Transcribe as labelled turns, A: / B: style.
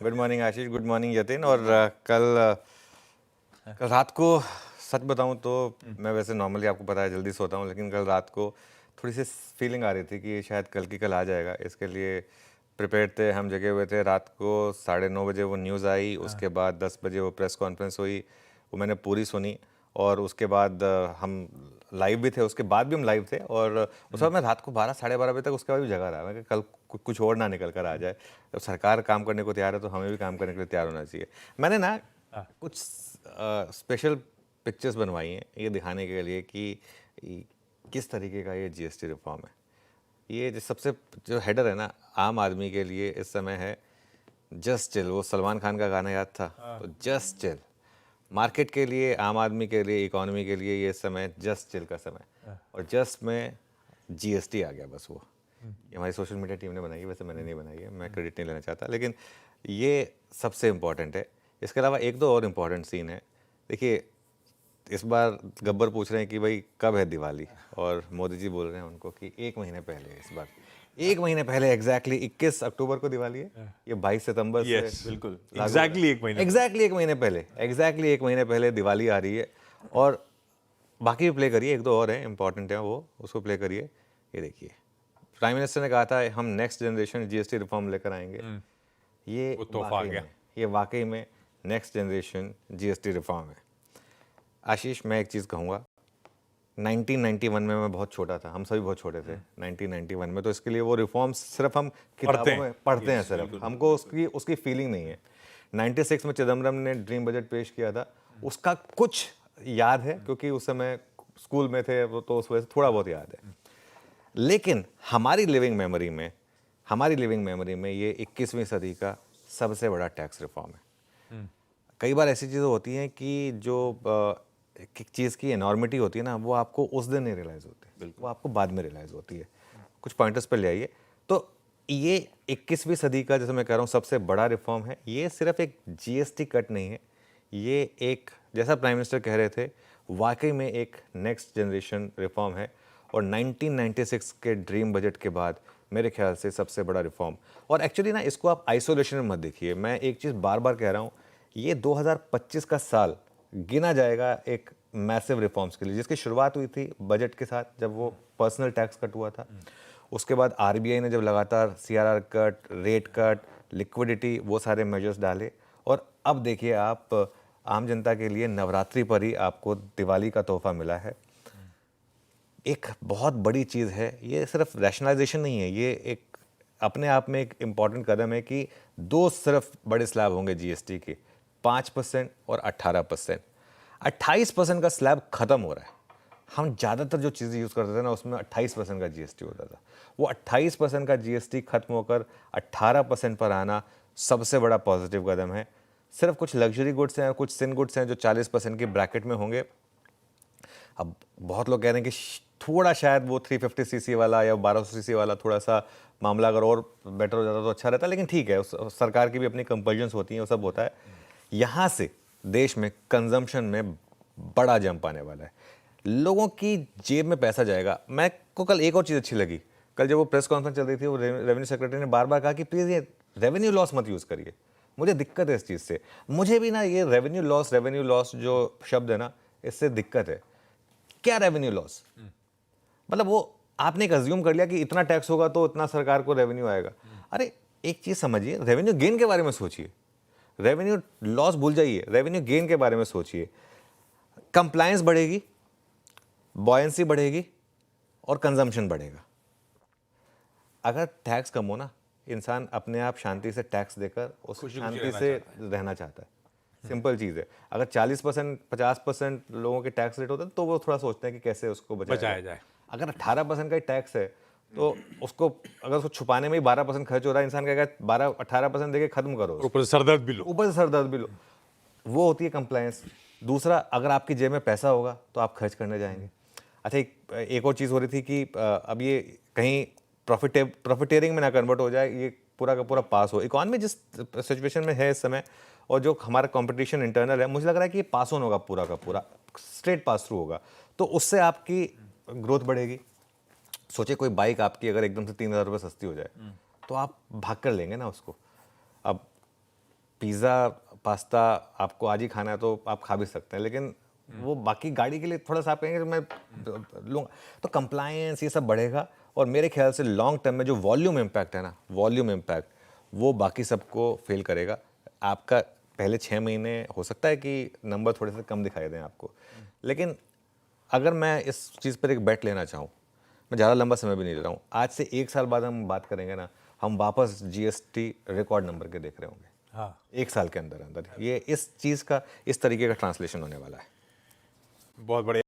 A: Good morning आशीष, good morning Yatin. और कल रात को सच बताऊं तो मैं वैसे नॉर्मली आपको पता है जल्दी सोता हूं, लेकिन कल रात को थोड़ी सी फीलिंग आ रही थी कि शायद कल की कल आ जाएगा। इसके लिए प्रिपेयर्ड थे, हम जगे हुए थे। रात को 9:30 बजे वो न्यूज़ आई, उसके बाद 10 बजे वो प्रेस कॉन्फ्रेंस हुई, वो मैंने पूरी सुनी। और उसके बाद हम लाइव भी थे, उसके बाद भी हम लाइव थे। और उस वक्त मैं रात को 12-12:30 बजे तक उसके बाद भी जगा रहा। मैं कल कुछ और ना निकल कर आ जाए। जब सरकार काम करने को तैयार है तो हमें भी काम करने के लिए तैयार होना चाहिए। मैंने ना कुछ स्पेशल पिक्चर्स बनवाई हैं ये दिखाने के लिए कि किस तरीके का ये जीएसटी रिफॉर्म है। ये जो सबसे जो हेडर है ना आम आदमी के लिए इस समय है जस्ट चिल। वो सलमान खान का गाना याद था, तो जस्ट चिल। मार्केट के लिए, आम आदमी के लिए, इकोनॉमी के लिए ये समय जस्ट चिल का समय। और जस्ट में जीएसटी आ गया बस। वो ये हमारी सोशल मीडिया टीम ने बनाई है, वैसे मैंने नहीं बनाई है, मैं क्रेडिट नहीं लेना चाहता, लेकिन ये सबसे इम्पॉर्टेंट है। इसके अलावा एक दो और इम्पॉर्टेंट सीन है। देखिए, इस बार गब्बर पूछ रहे हैं कि भाई कब है दिवाली, और मोदी जी बोल रहे हैं उनको कि 1 महीने पहले है। इस बार 1 महीने पहले, एग्जैक्टली 21 अक्टूबर को दिवाली है। ये 22 सितंबर से
B: बिल्कुल
A: एग्जैक्टली
B: 1 महीने
A: एग्जैक्टली 1 महीने पहले, एग्जैक्टली 1 महीने पहले दिवाली आ रही है। और बाकी भी प्ले करिए, एक दो और हैं इंपॉर्टेंट हैं, वो उसको प्ले करिए। ये देखिए, प्राइम मिनिस्टर ने कहा था हम नेक्स्ट जनरेशन जीएसटी रिफॉर्म लेकर आएंगे। ये
B: वो तोहफा आ गया।
A: ये वाकई में नेक्स्ट जनरेशन जीएसटी रिफॉर्म है। आशीष, मैं एक चीज़ कहूँगा, 1991 में मैं बहुत छोटा था, हम सभी बहुत छोटे थे 1991 में, तो इसके लिए वो रिफॉर्म्स सिर्फ हम किताबों में पढ़ते हैं, सिर्फ हमको उसकी फीलिंग नहीं है। 96 में चिदम्बरम ने ड्रीम बजट पेश किया था, उसका कुछ याद है क्योंकि उस समय स्कूल में थे, तो उस वजह से थोड़ा बहुत याद है। लेकिन हमारी लिविंग मेमोरी में ये 21वीं सदी का सबसे बड़ा टैक्स रिफॉर्म है। कई बार ऐसी चीज़ें होती हैं कि जो एक चीज़ की एनॉर्मिटी होती है ना, वो आपको उस दिन नहीं रियलाइज़ होती, वो आपको बाद में रियलाइज़ होती है। कुछ पॉइंटर्स पे ले आइए। तो ये 21वीं सदी का, जैसे मैं कह रहा हूँ, सबसे बड़ा रिफॉर्म है। ये सिर्फ एक जीएसटी कट नहीं है, ये एक, जैसा प्राइम मिनिस्टर कह रहे थे, वाकई में एक नेक्स्ट जनरेशन रिफॉर्म है। और 1996 के ड्रीम बजट के बाद मेरे ख्याल से सबसे बड़ा रिफॉर्म। और एक्चुअली ना, इसको आप आइसोलेशन में मत देखिए। मैं एक चीज़ बार बार कह रहा हूँ, ये 2025 का साल गिना जाएगा एक मैसिव रिफॉर्म्स के लिए, जिसकी शुरुआत हुई थी बजट के साथ, जब वो पर्सनल टैक्स कट हुआ था। उसके बाद आरबीआई ने जब लगातार CRR cut, rate cut, liquidity, वो सारे मेजर्स डाले। और अब देखिए आप, आम जनता के लिए नवरात्रि पर ही आपको दिवाली का तोहफा मिला है। एक बहुत बड़ी चीज़ है, ये सिर्फ रैशनलाइजेशन नहीं है, ये एक अपने आप में एक इम्पॉर्टेंट कदम है कि दो सिर्फ बड़े स्लैब होंगे जीएसटी के, 5% और 18%। 28% का स्लैब खत्म हो रहा है। हम ज़्यादातर जो चीज़ें यूज़ करते थे ना, उसमें 28% का जीएसटी होता था। वो 28% का जीएसटी खत्म होकर 18% पर आना सबसे बड़ा पॉजिटिव कदम है। सिर्फ कुछ लग्जरी गुड्स हैं, कुछ सिन गुड्स हैं जो 40% के ब्रैकेट में होंगे। अब बहुत लोग कह रहे हैं कि थोड़ा शायद वो 350 सीसी वाला या 1200 सीसी वाला थोड़ा सा मामला अगर और बेटर हो जाता तो अच्छा रहता, लेकिन ठीक है, उस सरकार की भी अपनी कंपल्जन्स होती हैं, वो सब होता है। यहाँ से देश में कंजम्पशन में बड़ा जंप आने वाला है, लोगों की जेब में पैसा जाएगा। मैं को कल एक और चीज़ अच्छी लगी, कल जब वो प्रेस कॉन्फ्रेंस चल रही थी, वो रेवेन्यू सेक्रेटरी ने बार बार कहा कि प्लीज़ ये रेवेन्यू लॉस मत यूज़ करिए। मुझे दिक्कत है इस चीज़ से, मुझे भी ना ये रेवेन्यू लॉस जो शब्द है ना, इससे दिक्कत है। क्या रेवेन्यू लॉस? मतलब वो आपने एक अज्यूम कर लिया कि इतना टैक्स होगा तो इतना सरकार को रेवेन्यू आएगा। अरे एक चीज समझिए, रेवेन्यू गेन के बारे में सोचिए, रेवेन्यू लॉस भूल जाइए, रेवेन्यू गेन के बारे में सोचिए। कंप्लायंस बढ़ेगी, बॉयंसी बढ़ेगी और कंजम्पशन बढ़ेगा। अगर टैक्स कम हो ना, इंसान अपने आप शांति से टैक्स देकर उस शांति से रहना चाहता है। सिंपल चीज़ है। अगर 40% 50% लोगों के टैक्स रेट होता है तो वो थोड़ा सोचते हैं कि कैसे उसको बचाया जाए। अगर 18% का टैक्स है तो उसको, अगर उसको छुपाने में ही 12% खर्च हो रहा है, इंसान कहेगा 18% देके खत्म करो,
B: ऊपर से सरदर्द भी लो।
A: वो होती है कंप्लायंस। दूसरा, अगर आपकी जेब में पैसा होगा तो आप खर्च करने जाएंगे। अच्छा, एक और चीज़ हो रही थी कि अब ये कहीं प्रॉफिटेरिंग में ना कन्वर्ट हो जाए, ये पूरा का पूरा पास हो। इकॉनमी जिस सिचुएशन में है इस समय और जो हमारा कंपटीशन इंटरनल है, मुझे लग रहा है कि ये पास ऑन होगा, पूरा का पूरा स्ट्रेट पास थ्रू होगा, तो उससे आपकी ग्रोथ बढ़ेगी। सोचे कोई बाइक आपकी अगर एकदम से 3,000 रुपये सस्ती हो जाए तो आप भाग कर लेंगे ना उसको। अब पिज़्ज़ा पास्ता आपको आज ही खाना है तो आप खा भी सकते हैं, लेकिन वो बाकी गाड़ी के लिए थोड़ा सा आप कहेंगे मैं लूँगा, तो कंप्लायंस ये सब बढ़ेगा। और मेरे ख्याल से लॉन्ग टर्म में जो वॉल्यूम इम्पैक्ट है ना, वॉल्यूम इम्पैक्ट वो बाकी सबको फेल करेगा। आपका पहले 6 महीने हो सकता है कि नंबर थोड़े से कम दिखाई दें आपको, लेकिन अगर मैं इस चीज़ पर एक बेट लेना चाहूँ, मैं ज़्यादा लंबा समय भी नहीं ले रहा हूँ, आज से 1 साल बाद हम बात करेंगे ना, हम वापस जीएसटी रिकॉर्ड नंबर के देख रहे होंगे।
B: हाँ
A: 1 साल के अंदर अंदर ये इस चीज़ का इस तरीके का ट्रांसलेशन होने वाला है।
B: बहुत बढ़िया।